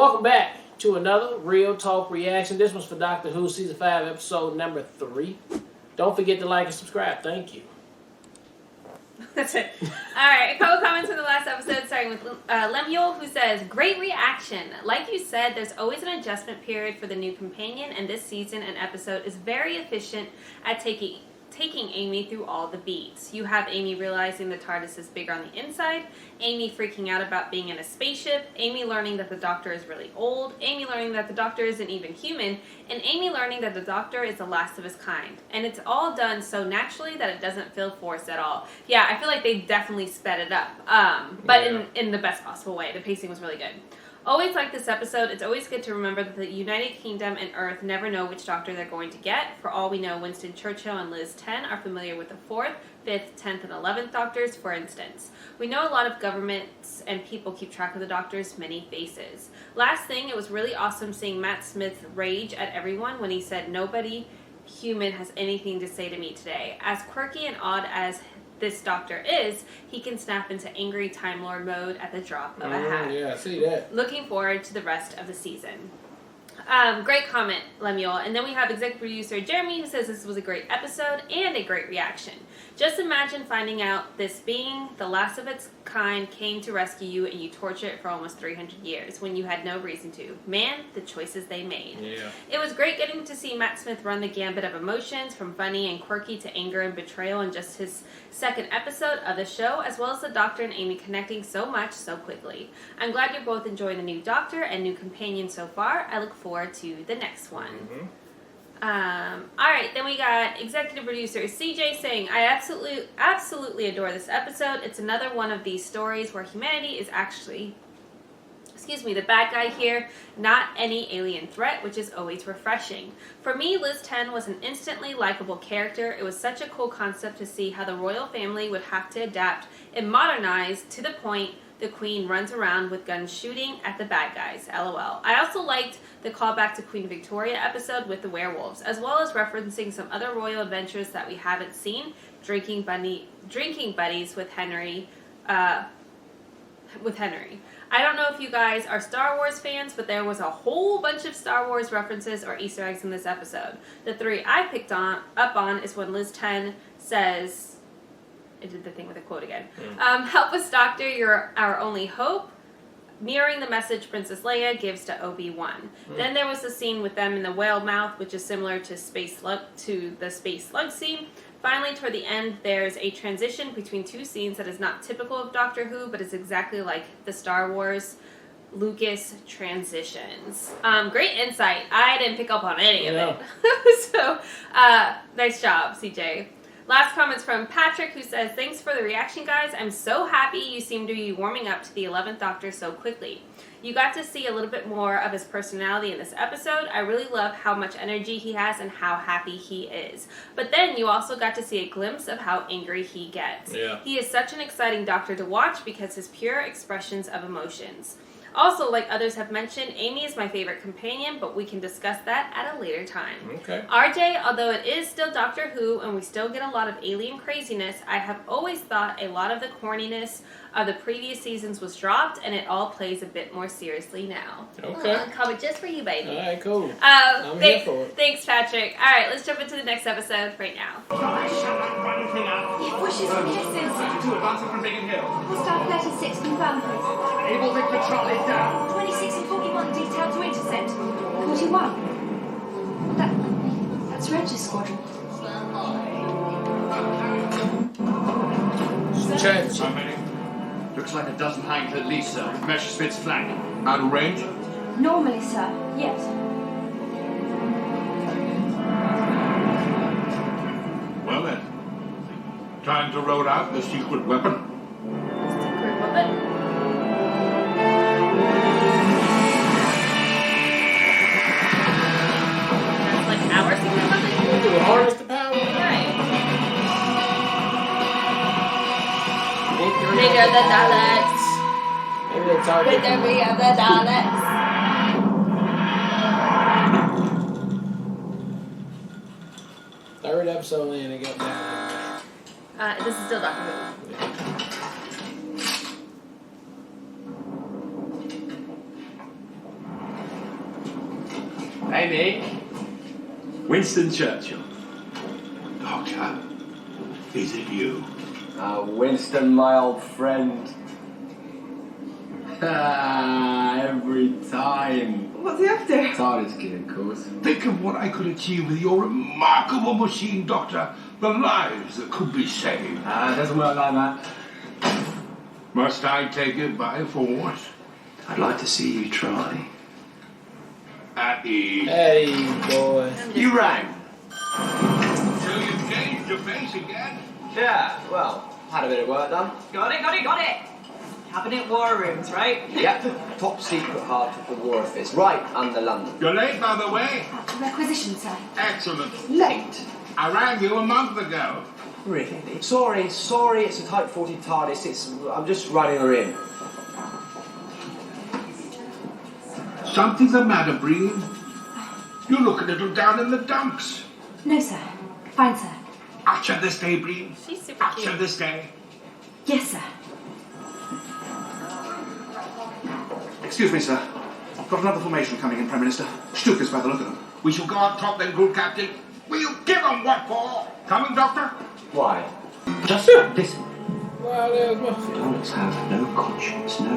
welcome back to another Real Talk reaction. This one's for Doctor Who Season 5, Episode number 3. Don't forget to like and subscribe. Thank you. That's it. Alright, a couple comments from the last episode, starting with Lemuel, who says, great reaction. Like you said, there's always an adjustment period for the new companion, and this season and episode is very efficient at taking Amy through all the beats. You have Amy realizing the TARDIS is bigger on the inside, Amy freaking out about being in a spaceship, Amy learning that the Doctor is really old, Amy learning that the Doctor isn't even human, and Amy learning that the Doctor is the last of his kind. And it's all done so naturally that it doesn't feel forced at all. Yeah, I feel like they definitely sped it up, but in the best possible way. The pacing was really good. Always like this episode, it's always good to remember that the United Kingdom and Earth never know which Doctor they're going to get. For all we know, Winston Churchill and Liz 10 are familiar with the 4th, 5th, 10th, and 11th Doctors, for instance. We know a lot of governments and people keep track of the Doctor's many faces. Last thing, it was really awesome seeing Matt Smith rage at everyone when he said, nobody human has anything to say to me today. As quirky and odd as this Doctor is, he can snap into angry Time Lord mode at the drop of a hat. Yeah, I see that. Looking forward to the rest of the season. Great comment, Lemuel. And then we have executive producer Jeremy, who says this was a great episode and a great reaction. Just imagine finding out this being, the last of its kind, came to rescue you and you torture it for almost 300 years when you had no reason to. Man, the choices they made. Yeah. It was great getting to see Matt Smith run the gambit of emotions, from funny and quirky to anger and betrayal in just his second episode of the show, as well as the Doctor and Amy connecting so much so quickly. I'm glad you're both enjoying the new Doctor and new companion so far. I look forward to the next one. Mm-hmm. Alright, then we got executive producer CJ saying, I absolutely adore this episode. It's another one of these stories where humanity is actually, the bad guy here, not any alien threat, which is always refreshing. For me, Liz 10 was an instantly likable character. It was such a cool concept to see how the royal family would have to adapt and modernize to the point the Queen runs around with guns shooting at the bad guys. LOL. I also liked the callback to Queen Victoria episode with the werewolves, as well as referencing some other royal adventures that we haven't seen. Drinking buddies with Henry. I don't know if you guys are Star Wars fans, but there was a whole bunch of Star Wars references or Easter eggs in this episode. The 3 I picked up on is when Liz 10 says, I did the thing with a quote again. Help us, Doctor, you're our only hope. Mirroring the message Princess Leia gives to Obi-Wan. Then there was the scene with them in the whale mouth, which is similar to the space slug scene. Finally, toward the end, there's a transition between two scenes that is not typical of Doctor Who, but is exactly like the Star Wars Lucas transitions. Great insight. I didn't pick up on any of it. So, nice job, CJ. Last comments from Patrick, who says, thanks for the reaction, guys. I'm so happy you seem to be warming up to the 11th Doctor so quickly. You got to see a little bit more of his personality in this episode. I really love how much energy he has and how happy he is. But then you also got to see a glimpse of how angry he gets. Yeah. He is such an exciting Doctor to watch because his pure expressions of emotions. Also, like others have mentioned, Amy is my favorite companion, but we can discuss that at a later time. Okay. RJ, although it is still Doctor Who and we still get a lot of alien craziness, I have always thought a lot of the corniness of the previous seasons was dropped and it all plays a bit more seriously now. Okay. Comment just for you, baby. All right, cool. I'm here for it. Thanks, Patrick. All right, let's jump into the next episode right now. Shut that run thing up. It pushes from distance. To advancing from Biggin Hill. Staff 36 confirmed. Able to control it down. 26 and 41 detailed to intercept. 41? That's Reg's squadron. Check. How many? Looks like a dozen hangs at least, sir. Measure Smith's flank. Out of range? Normally, sir. Yes. Well then. Time to roll out the secret weapon. Secret weapon. That's like our secret weapon? Do harness the power? Right. They are the Daleks. Maybe they're talking. We are the Daleks. Third episode in, they got that. This is still Doctor Who. Hey, Nick. Winston Churchill. Doctor, is it you? Winston, my old friend. Every time. What's he up to? TARDIS kid, of course. Think of what I could achieve with your remarkable machine, Doctor. The lives that could be saved. It doesn't work like that. Must I take it by force? I'd like to see you try. At ease. Hey, boy. You rang? So you've changed your face again? Yeah, well, had a bit of work done. Got it. Cabinet war rooms, right? Yep, top secret heart of the war office, right under London. You're late, by the way. Requisition, sir. Excellent. Late? I rang you a month ago. Really? Sorry, it's a Type 40 TARDIS. I'm just running her in. Something's the matter, Breen. You look a little down in the dumps. No, sir. Fine, sir. Usher this day, Breen. She's super Usher cute. this day. Yes, sir. Excuse me, sir. Got another formation coming in, Prime Minister. Stukas by the look of them. We shall go up top then, Group Captain. We'll give 'em what for. Coming, Doctor? Why? Just listen. Wow, there's my... Daleks have no conscience, no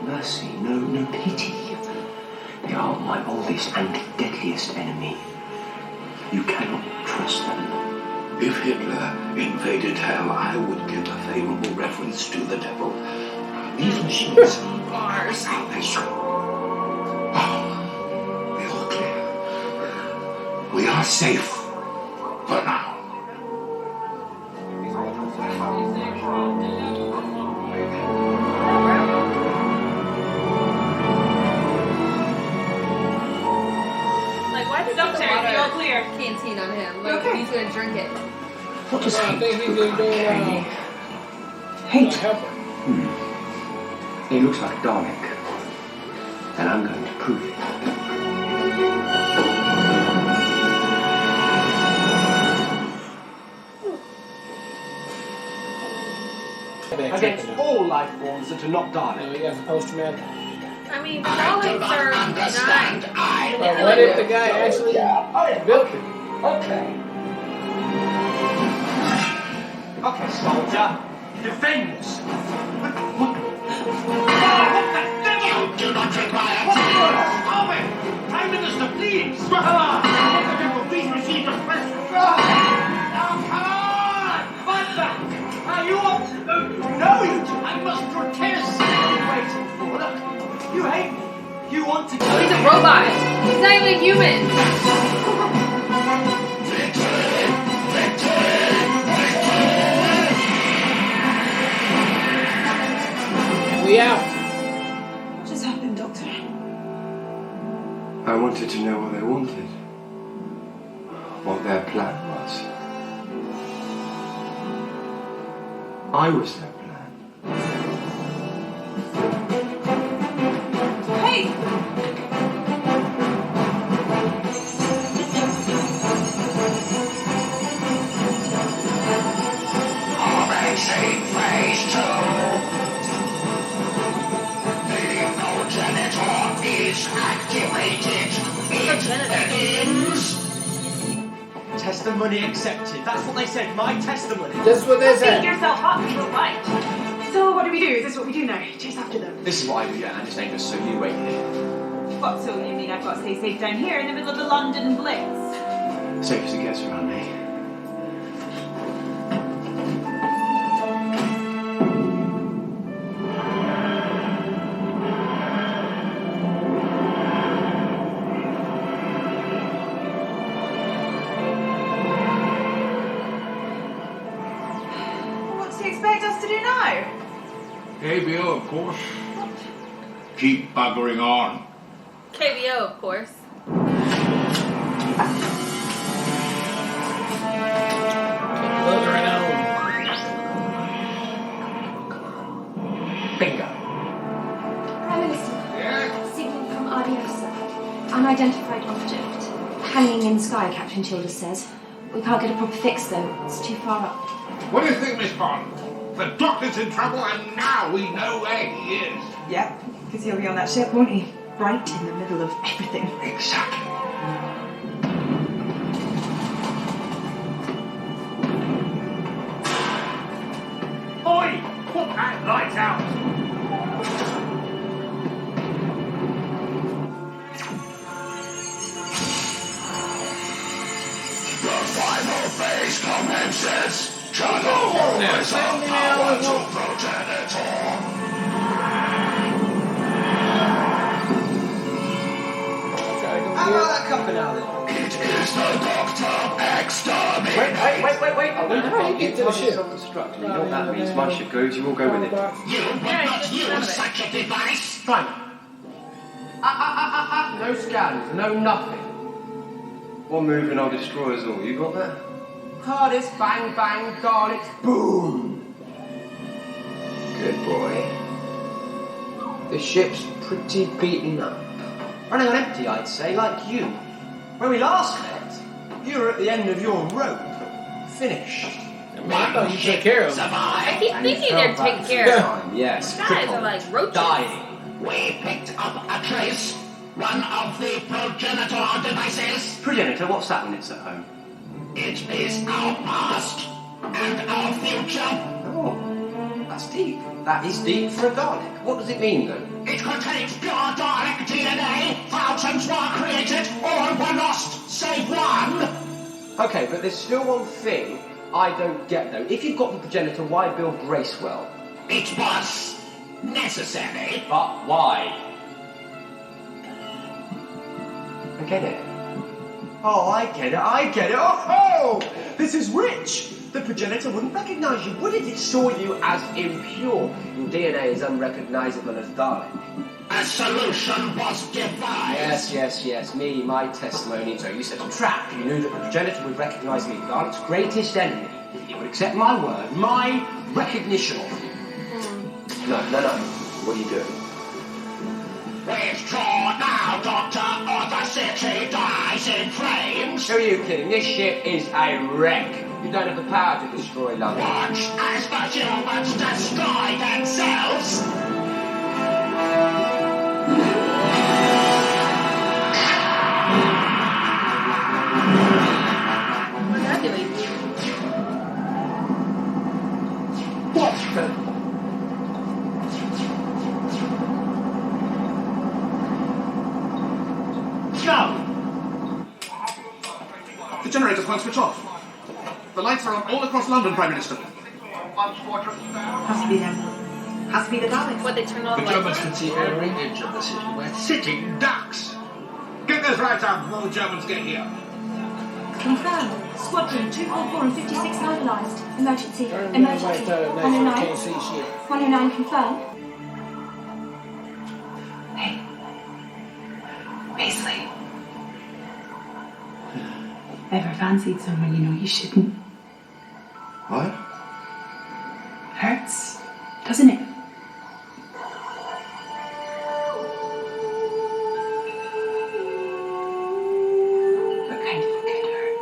mercy, no pity. They are my oldest and deadliest enemy. You cannot trust them. If Hitler invaded hell, I would give a favorable reference to the devil. These machines are our salvation. Oh, we are clear. We are safe for now. Like, why does Doctor, the you all clear? canteen on him? Like, Okay. he's gonna drink it. What does I hate think he's look gonna like, do Amy? Hate? help her. He looks like a Dalek. And I'm going to prove it. Against all life forms that are not Now Dalek. we got some post-traumatic. I mean, the Daleks are nice. But what if the guy actually built it? Okay. Okay, soldier. Defense. Do not take my hands. Stop it! Prime Minister, please! What the devil, please receive the pressure. Now, come on! Fight back! You want to? No, you do. I must protest. What are you waiting for? Look, you hate me. You want to Oh, he's a robot. He's not even human. We out. What just happened, Doctor? I wanted to know what they wanted. What their plan was. I was their plan. Hey! Commencing phase 2. The progenitor is activated. It begins. Testimony accepted. That's what they said. My testimony. That's what they Beat said. yourself up, you're right. So what do we do? Is this what we do now? Chase after them? This is what I do, yeah. I just ain't so you wait here. What, so you mean I've got to stay safe down here in the middle of the London Blitz? Safe as it gets around me. What does he expect us to do now? KBO, of course. Keep buggering on. KBO, of course. Buzzering on. Bingo. Prime Minister. Signal from RDF, sir. Unidentified object. Hanging in the sky, Captain Childers says. We can't get a proper fix, though. It's too far up. What do you think, Miss Bond? The doctor's in trouble, and now we know where he is. Yep, because he'll be on that ship, won't he? Right in the middle of everything. Exactly. Oi! Put that light out! The final phase commences. Channel always on power to progenitor. How about that company now then? It is the Doctor Exterminator. Wait. How do you get to the ship? Self-destruct. You know what that means? My ship goes, you all go with it. You would not use such a device. Fine. No scans, no nothing. One move and I'll destroy us all. You got that? TARDIS, bang, bang, Daleks, boom! Good boy. The ship's pretty beaten up. Running on empty, I'd say, like you. When we last met, you were at the end of your rope. Finished. I thought you took care of him. I keep thinking they're taking care of him. Yes. These guys are like roaches. Dying. We picked up a trace. One of the progenitor devices. Progenitor, what's that when it's at home? It is our past and our future. Oh, that's deep. That is deep for a Dalek. What does it mean, though? It contains pure Dalek DNA. Thousands were created, all were lost, save one. Okay, but there's still one thing I don't get, though. If you've got the progenitor, why build Bracewell? It was necessary. But why? I get it. Oh, I get it. Oh! This is rich! The progenitor wouldn't recognize you, would it? It saw you as impure. Your DNA is unrecognizable as Dalek. A solution was devised. Yes. Me, my testimony. So you set a trap. You knew that the progenitor would recognize me, Dalek's greatest enemy. He would accept my word, my recognition of you. No. What are you doing? Withdraw now, Doctor, or the city dies in flames. Who are you kidding? This ship is a wreck. You don't have the power to destroy London. Watch as the humans destroy themselves. What's that doing? What the? No! The generators won't switch off. The lights are on all across London, Prime Minister. Has to be them. Has to be the Daleks. What, they turn all the The lights Germans on? can see every inch of the city. We're sitting ducks. Get those lights out before the Germans get here. Confirm. Squadron 244 and 56 mobilised. Emergency. Turn Emergency. that light, 109. can't see shit. 109 confirm. Hey. Paisley. Ever fancied someone you know you shouldn't? What? Hurts, doesn't it? What kind of could hurt?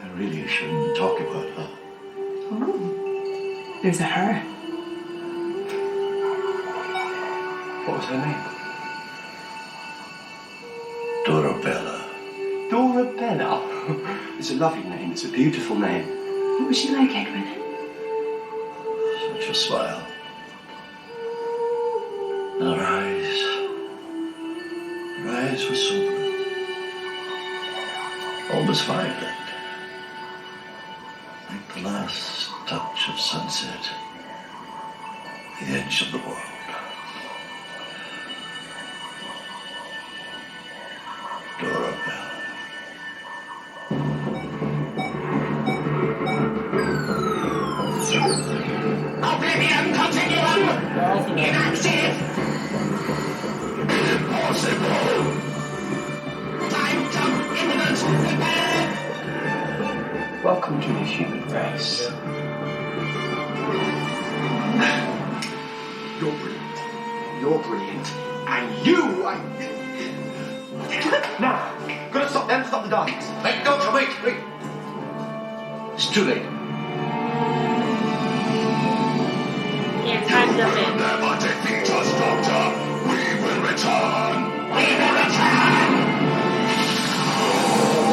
I really shouldn't talk about her. Oh. There's a her. What was her name? Dorabella. Dorabella. It's a lovely name. It's a beautiful name. What was she like, Edwin? Such a smile. Her eyes were so blue. Almost vibrant. Like the last touch of sunset. The edge of the world. Dorabella. Oblivion Continuum! Inactive! Impossible! Time jump imminent! Prepare! Welcome to the human race. You're brilliant. And you, Now, gotta stop them, stop the Daleks. Wait, Doctor, wait! It's too late. Yeah, time jump in. Never defeat us, Doctor. We will return. We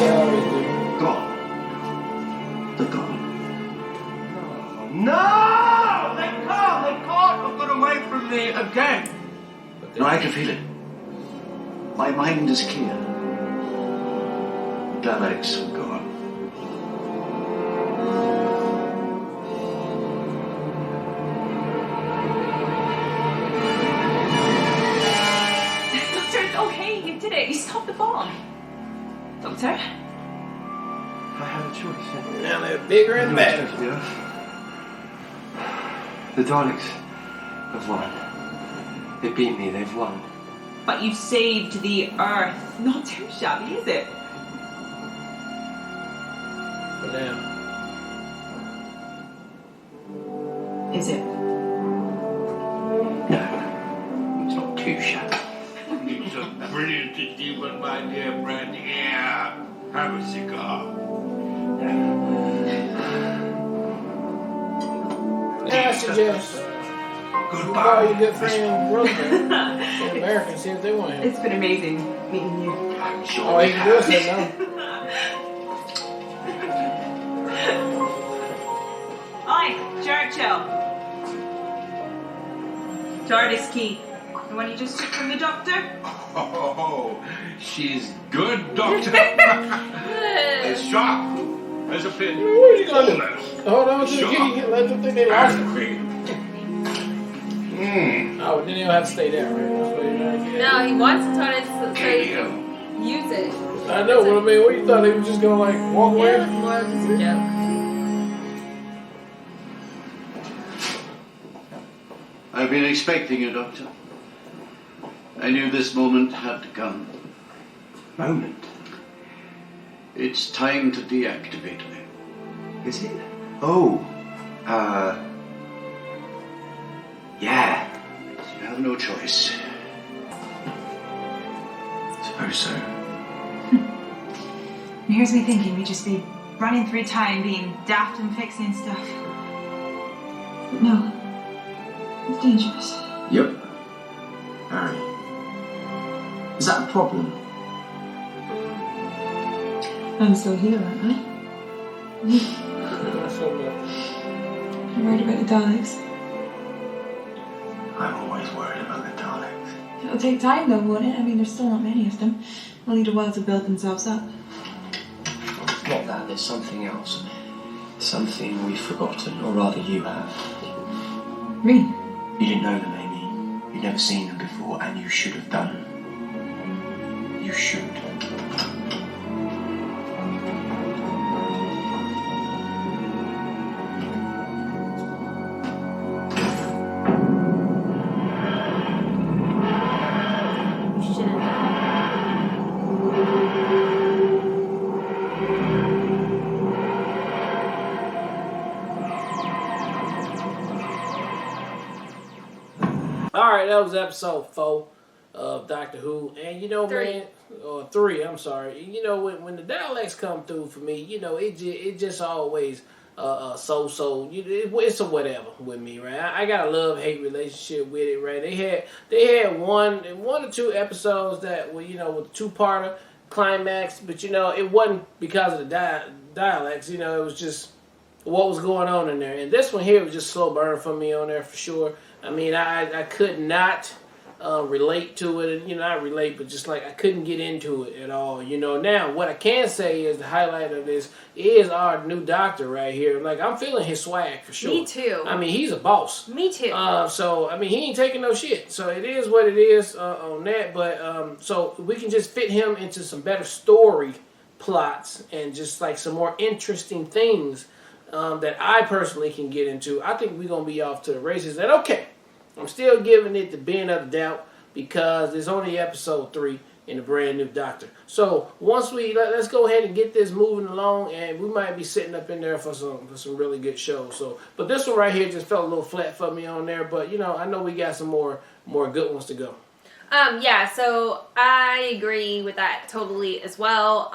They always do. Gone. They're gone. No! They can't! They can't have got away from me again! No, I can feel it. My mind is clear. Daleks are gone. Doctor, it's okay. You did it. You stopped the bomb. Doctor? I had a choice. Now they're bigger and better. The Daleks have won. They beat me, they've won. But you saved the Earth. Not too shabby, is it? For now. Is it? No, it's not too shabby. It's a brilliant achievement, my dear friend. Yeah. Have a cigar. Yeah, I suggest you call your good friend Roosevelt in America and see if they want him. It's been amazing meeting you. I'm sure Oh, he can do it, say no. Hi, Churchill. TARDIS key. The one you just took from the doctor? Oh, she's good, Doctor. It's sharp. There's a pin. What are you gonna do? Hold on to the key. Let them think they lost it. Oh, then he'll have to stay there, right? That's what you're trying to get. No, he wants to turn it so he can use it. I know, but I mean, what you thought they was just gonna like walk Yeah, away? it was more of just a joke. I've been expecting you, Doctor. I knew this moment had to come. Moment. It's time to deactivate me. Is it? Oh. Yeah. You have no choice. Suppose so. And here's me thinking we'd just be running through time being daft and fixing stuff. But no. It's dangerous. Yep. Harry. Is that a problem? I'm still here, aren't I? So much. I'm worried about the Daleks. I'm always worried about the Daleks. It'll take time though, won't it? I mean, there's still not many of them. They'll need a while to build themselves up. It's not that, there's something else. Something we've forgotten, or rather you have. Me? You didn't know them, Amy. You'd never seen them before, and you should have done. You should. Alright, that was episode 4 of Doctor Who. And you know, 3. man, or 3, I'm sorry. You know, when the Daleks come through for me, you know, it just always it's a whatever with me, right? I got a love-hate relationship with it, right? They had one or two episodes that were, you know, with a two-parter climax, but you know, it wasn't because of the Daleks, you know, it was just what was going on in there. And this one here was just slow burn for me on there for sure. I mean, I could not relate to it, you know, not relate, but just like I couldn't get into it at all, you know. Now, what I can say is the highlight of this is our new Doctor right here. Like, I'm feeling his swag for sure. Me too. I mean, he's a boss. Me too. So, I mean, he ain't taking no shit. So, it is what it is on that. But, so, we can just fit him into some better story plots and just, like, some more interesting things that I personally can get into. I think we're going to be off to the races. And, okay, I'm still giving it the benefit of the doubt because it's only episode 3 in the brand new Doctor. So once let's go ahead and get this moving along, and we might be sitting up in there for some really good shows. So, but this one right here just felt a little flat for me on there. But you know, I know we got some more good ones to go. Yeah, so I agree with that totally as well.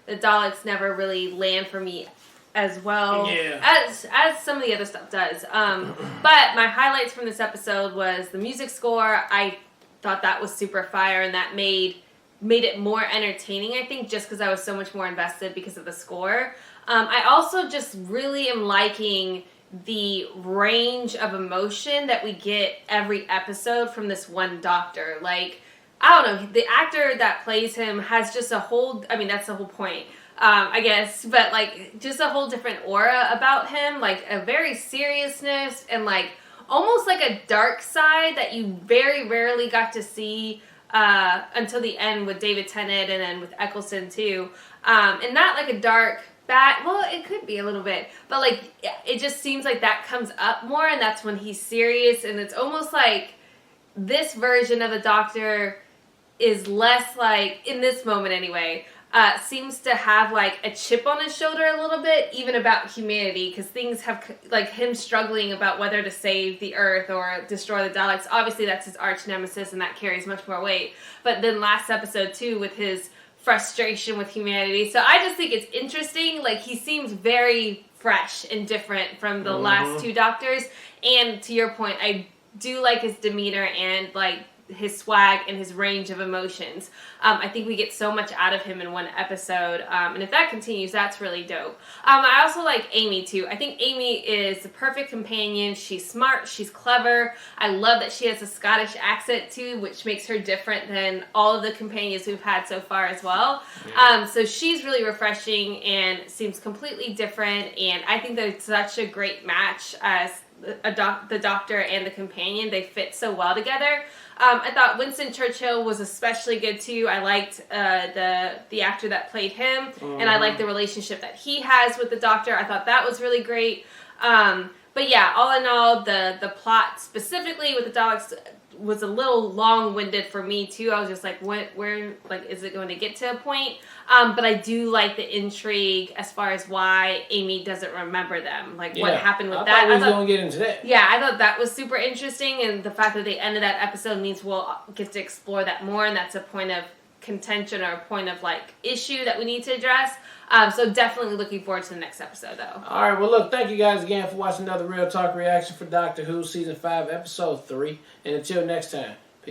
The Daleks never really land for me as well as some of the other stuff does. But my highlights from this episode was the music score. I thought that was super fire, and that made it more entertaining, I think, just because I was so much more invested because of the score. I also just really am liking the range of emotion that we get every episode from this one doctor. Like, I don't know, the actor that plays him has just that's the whole point, I guess, but like just a whole different aura about him, like a very seriousness and like almost like a dark side that you very rarely got to see until the end with David Tennant and then with Eccleston too. And not like a dark, bad, well, it could be a little bit, but like it just seems like that comes up more, and that's when he's serious, and it's almost like this version of the Doctor is less like, in this moment anyway, seems to have like a chip on his shoulder a little bit, even about humanity, because things have, like him struggling about whether to save the Earth or destroy the Daleks. Obviously that's his arch nemesis and that carries much more weight. But then last episode too, with his frustration with humanity. So I just think it's interesting. Like, he seems very fresh and different from the last two Doctors. And to your point, I do like his demeanor and like his swag and his range of emotions. I think we get so much out of him in one episode, and if that continues, that's really dope. I also like Amy too. I think Amy is the perfect companion. She's smart, she's clever. I love that she has a Scottish accent too, which makes her different than all of the companions we've had so far as well. So she's really refreshing and seems completely different, and I think that it's such a great match as the Doctor and the companion. They fit so well together. I thought Winston Churchill was especially good too. I liked the actor that played him, and I liked the relationship that he has with the Doctor. I thought that was really great. But yeah, all in all, the plot specifically with the Daleks was a little long-winded for me too. I was just like, where like, is it going to get to a point? But I do like the intrigue as far as why Amy doesn't remember them. Like, what happened with that. I was going to get into that. Yeah, I thought that was super interesting, and the fact that they ended that episode means we'll get to explore that more, and that's a point of contention or a point of like issue that we need to address. So definitely looking forward to the next episode though. All right, well look, thank you guys again for watching another Real Talk reaction for Doctor Who Season 5, Episode 3, and until next time.